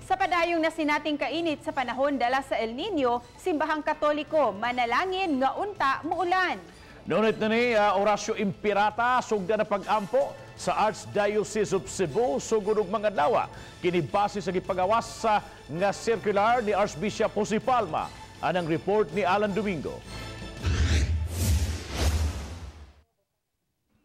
Sa padayong na sinating kainit sa panahon dala sa El Nino, simbahang Katoliko manalangin nga unta muulan. Ngunit na ni Horacio Impirata sugda na pag-ampo sa Archdiocese of Cebu sugod og mga adlaw. Kini base sa gipagawas nga circular ni Archbishop Jose Palma. Anang report ni Alan Domingo.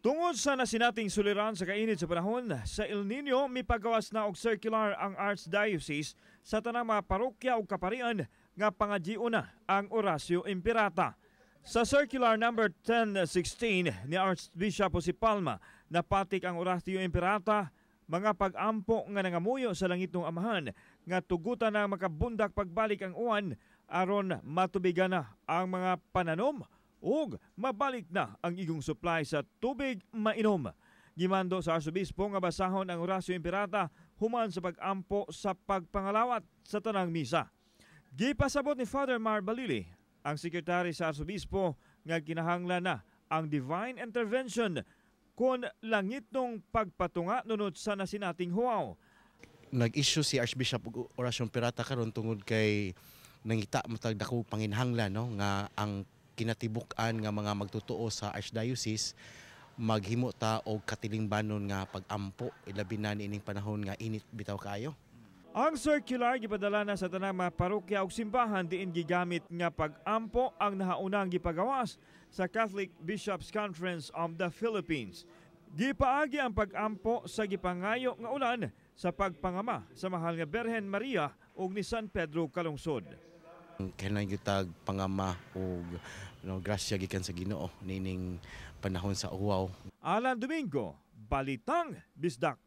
Tungod sa nasinating suliran sa kainit sa panahon sa El Nino, mipagawas na og circular ang Archdiocese sa tanang mga parokya o kaparian nga pangadyo na ang Horacio Impirata. Sa circular number 1016 ni Archbishop Jose Palma, napatik ang Horacio Impirata mga pag-ampo nga nangamuyo sa langit ng Amahan nga tugutan na makabundak pagbalik ang uwan aron matubigan na ang mga pananom ug mabalik na ang igong supply sa tubig mainom. Gimando sa Arsobispo nga basahon ang Horacio Impirata human sa pag-ampo sa pagpangalawat sa tanang misa. Gipasabot ni Father Mar Balili, ang sekretary sa Arsobispo, nga kinahanglan na ang divine intervention kung langit nung pagpatunga nunod sa nasinating huwaw. Nag-issue si Archbishop Horacio Impirata karon tungod kay nangita matag dako panginhanglan no nga ang kinatibuk-an nga mga magtutuo sa Archdiocese maghimo ta og katilingbanon nga pag-ampo ilabi na niining panahon nga init bitaw kayo. Ang circular gipadala na sa tanang mga parokya ug simbahan diin gigamit nga pag-ampo ang nahaunang gipagawas sa Catholic Bishops' Conference of the Philippines. Gipaagi ang pag-ampo sa gipangayo nga ulan sa pagpangama sa mahal nga Birhen Maria ug ni San Pedro Calungsod. Kailangan yutag pangama o grasya gikan sa Ginoo nining panahon sa uwaw. Alan Domingo, Balitang Bisdak.